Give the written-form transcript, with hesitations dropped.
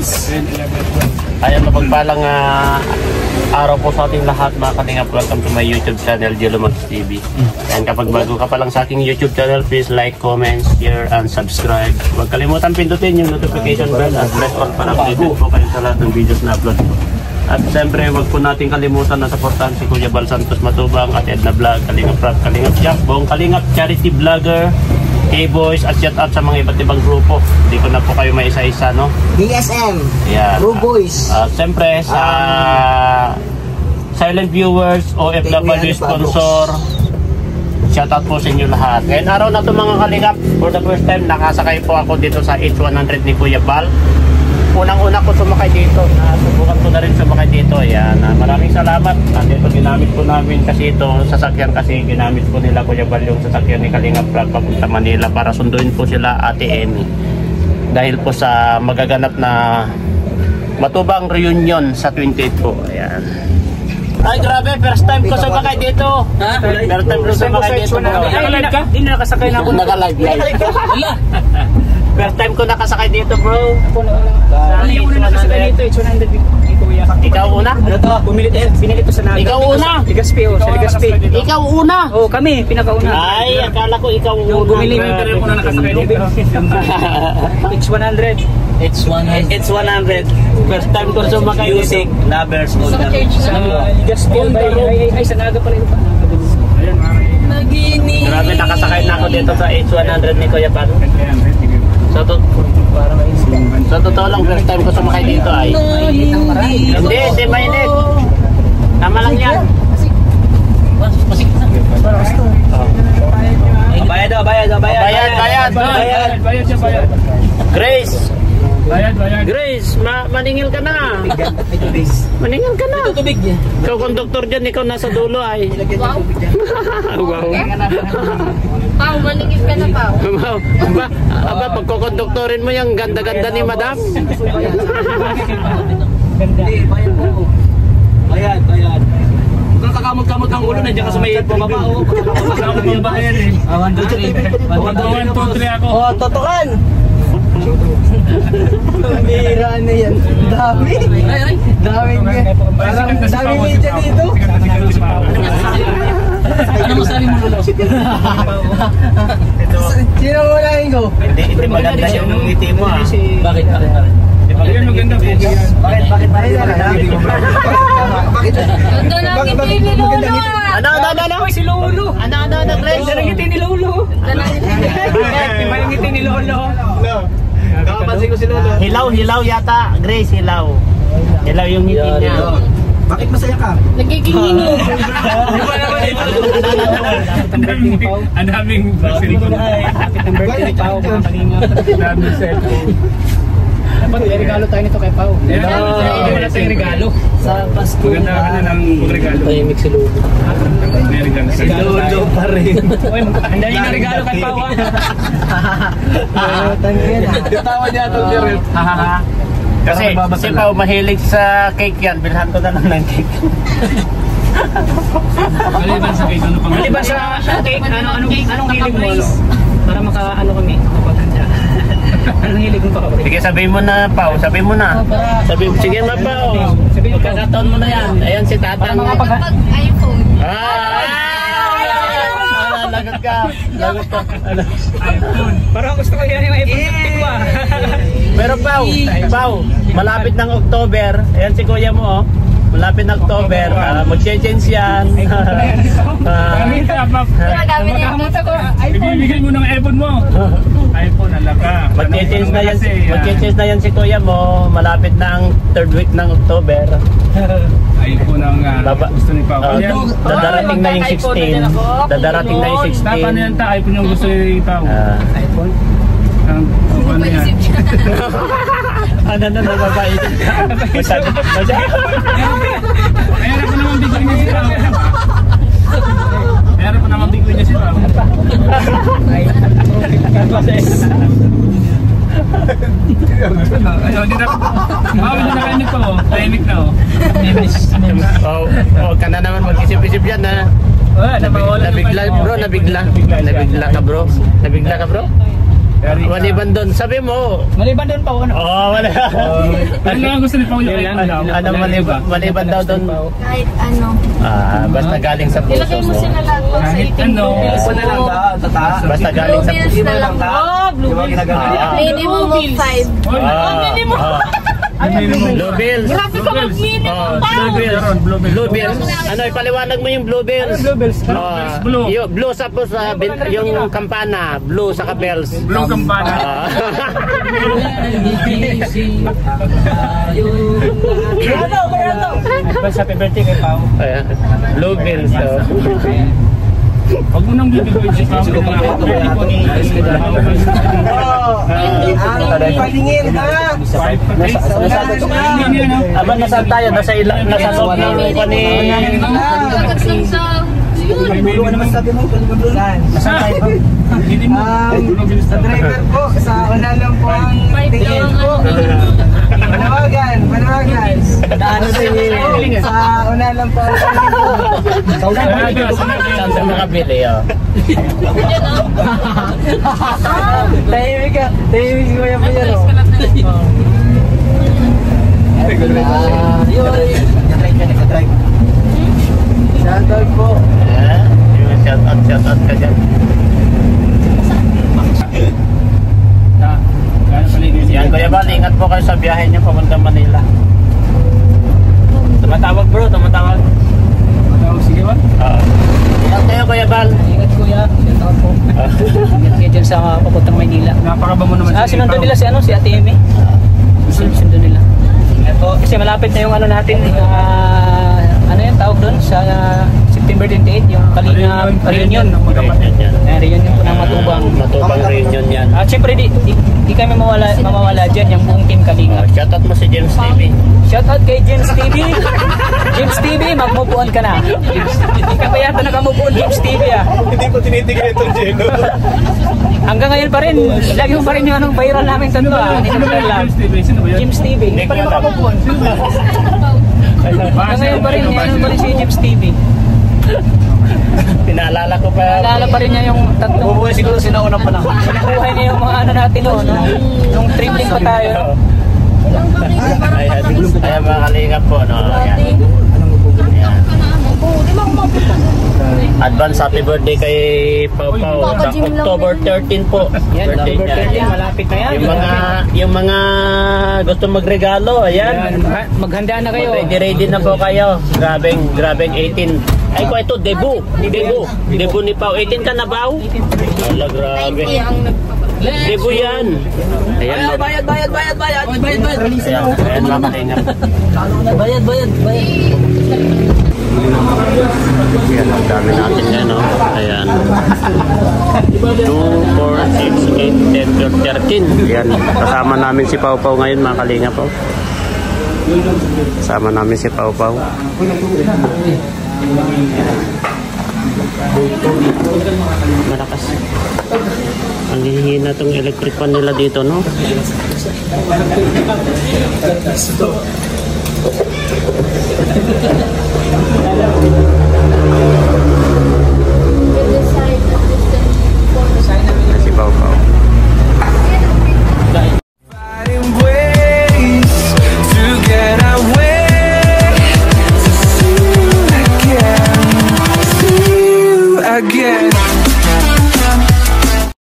guys. Ayan, mapagpalang araw po sa ating lahat mga kalingap. Welcome to my YouTube channel, Jello Max TV. And kapag bago ka pa lang sa aking YouTube channel, please like, comment, share, and subscribe. Huwag kalimutan pindutin yung notification bell at press all para updated po kayo sa lahat ng videos na upload ko. At siyempre, huwag po natin kalimutan na supportahan si Kuya Bal Santos Matubang at Edna Vlog, Kalingap Rap, Kalingap Jack, buong Kalingap Charity Vlogger, K-Boys, at shout out sa mga iba't ibang grupo. Hindi ko na po kayo may isa-isa, no? DSM, yeah. True Boys. Siyempre, sa silent viewers, OFW sponsor, shout out po sa inyo lahat. Ngayon araw na ito mga kalingap, for the first time, nakasakay po ako dito sa H100 ni Kuya Bal. Unang-una ko sumakay dito, nasubukan ko na rin sumakay dito. Ayan, maraming salamat. Dito ginamit po namin kasi ito, sasakyan kasi ginamit po nila Kuya Bal yung sasakyan ni Kalingap Vlog papunta Manila para sunduin po sila Ate Emmy. Dahil po sa magaganap na Matubang reunion sa 28 po. Ayan. Ay grabe, first time ko sumakay dito. Ha? First time ko sumakay dito. Nakalive ka? Hindi nakasakay na ako. Nakalive. First time ko nakasakay dito, bro. Hindi ko na nakasakay dito. It's 100 kuya. Ikaw una? Ano to? Binili to sa Naga. Ikaw una? Ligaspi, oh. Sa Ligaspi. Ikaw una? Oh, kami. Pinakauna. Ay, akala ko ikaw una. Bumili mo yung na nakasakay dito. It's 100. It's 100. First time ko sumakay dito. Music lovers. Sa Ligaspi. Ay, sa Naga pala ito. Grabe, nakasakay na ako dito sa H100 ni Kuya Bal. Sa totoo lang, first time ko sumakay dito ay hindi mainit. Tama lang yan. Bayad. Grace. Grace, maningil ka na. Maningil ka na. Ikaw konduktor dyan, ikaw nasa dulo ay. Wow. Wow. Pao, maningil ka na, Pao. Aba, pagkokonduktorin mo yung ganda-ganda ni Madam. Bayad. Kung kakamot-kamot ang ulo, nandiyan ka sa may baba. Kakamot yung bayan eh. 1, 2, 3 ako. Oh, totokan. Bira na yan. Dami. Daming media dito. Ano masabi mo Lolo? Sino mo unahin ko? Hindi maganda yung ngiti mo ah. Bakit? Bakit maganda po? Bakit ba yan? Ganda na ngiti ni Lolo. Ano? Si Lolo. Ano, Grace? Ganda na ngiti ni Lolo. Iba yung ngiti ni Lolo. Nakapansin ko si Lolo. Hilaw yata. Grace, hilaw. Hilaw yung ngiti niya. Bakit masaya ka? Nagkikingingo. Ang daming silikon. Ang birthday ni Pao. Daming cellphone. Dapat regalo tayo nito kay Pao. Wala tayong regalo. Sa Pasko. Maganda ka na ng regalo. Tahimik si Lolo. May regalo. Si Lolo pa rin. Ang dali na regalo kay Pao. Tawa niya ito, Jerry. Kasi si Pao mahilig sa cake yan. Bilhan ko na lang ng cake. Maliban sa cake, ano pang? Maliban sa cake, anong hilig mo? Para maka-ano kami, kapaganda. Anong hilig mo pa kapag? Sige, sabihin mo na, Pao. Sabihin mo na. Sige na, Pao. Magkakataon mo na yan. Ayan si Tatang. iPhone. Lagot ka. Parang gusto ko yan yung iPhone 15 ah. Pero Pao, malapit ng October. Ayan si kuya mo, oh. Malapit ng October. Mag-change yan. Ginagamit niya dito ko. Ibibigay mo ng iPhone mo. iPhone, alaka. Mag-change na yan si kuya mo. Malapit na ang 3rd week ng October. iPhone ang gusto ni Pao. Dadarating na yung 16. Dadarating na yung 16. Dapat na yan ta, iPhone yung gusto ni Pao. iPhone? Ano yan? Ano na nababait ka? Masyado. Mayroon ko naman bigyan niya si Pao. Mayroon ko naman bigyan niya si Pao. Ayun, hindi na kayo nito. Tahimik na oh. Oh, ka na naman mag-isip-isip yan ha. Nabigla bro, nabigla ka bro. Nabigla ka bro. Maliban doon, sabi mo. Maliban doon pa ano? Wala. Ano nga gusto ni Pao yung Ano maliban daw doon? Kahit ano. Basta galing sa puso Ilagay mo mo. sinalag ko sa Kahit itim. ano. Isa na lang ba? Tata? Basta galing sa Bluebills puso. na lang. Di ba ginagamit? Minimum of 5. minimum. Blue bills. Grabe ka mag-minimum. Blue bills. Blue bills. Ano, ipaliwanag mo yung blue bills. Blue bells. Blue. Blue sa po sa yung kampana. Blue sa bells. Blue kampana. Advance happy birthday kay Pao. Blue bills. Huwag mo nang bibigay si Pao. Birthday po ni Palingin ha! Aba, nasaan tayo? Nasa loob ng pani... Bulo naman sabi mo, saan? Saan tayo? Hindi mo. Sa driver po, sa una lang po ang tingin po. Manawagan. Sa una lang po ang tingin po. Saan sa mga bili, Tahimik ko yan po yan. Nag-drive. Shoutout po. Shout out ka dyan. Yan, Kuya Bal, ingat po kayo sa biyahe niyo papuntang Manila. Tumatawag bro, tumatawag. Sige ba? Ingat kayo Kuya Bal. Ingat kuya. Shoutout po. Ingat kayo dyan sa papuntang Maynila. Napakaba mo naman. Sinundo nila si Ate Amy. Sinundo nila. Kasi malapit na yung ano natin, ano yung tawag doon sa September 28, yung Kalinga reunion. Reunion po ng Matubang. Matubang reunion yan. At syempre di kami mawawala dyan, yung buong team Kalinga. Shoutout mo si James TV. Shoutout kay James TV. James TV, mag-move-on ka na. Hindi ka pa yata naka-move on, James TV Hindi ko tinitigil itong Jeno. Hanggang ngayon pa rin, lagi mo pa rin yung anong viral namin sa ito James TV. Hindi pa rin maka-move on. Hanggang ngayon pa rin, yan pa rin si James TV. Pinaalala ko pa. Naalala pa rin niya yung tatlong... Bubuhay siguro sinaunang panahon. Sinabuhay niya yung mga ano natin noon, nung tripling pa tayo. Ayan mga kalingap po, no? Ayan. Advance happy birthday kay Pau Pau sa October 13 po. Yan, Birthday October niya. 13, malapit na yan. Yung mga gusto magregalo, ayan. Maghanda na kayo. Ready na po kayo. Grabeng 18. Ay ko ito, debut ni Pau. 18 ka na Pau? Ala, grabe. Debut yan. Ayan. Bayad. Ayan mga kalingap. Bayad. Ayan, ang dami natin yan, no? Ayan. 2, 4, 6, 8, 10, 13. Ayan, kasama namin si Pau Pau ngayon, mga kalinga po. Kasama namin si Pau Pau. Malakas. Ang hihina tong electric pan nila dito, no? Si Pau Pau. Finding ways to get away, to see you again,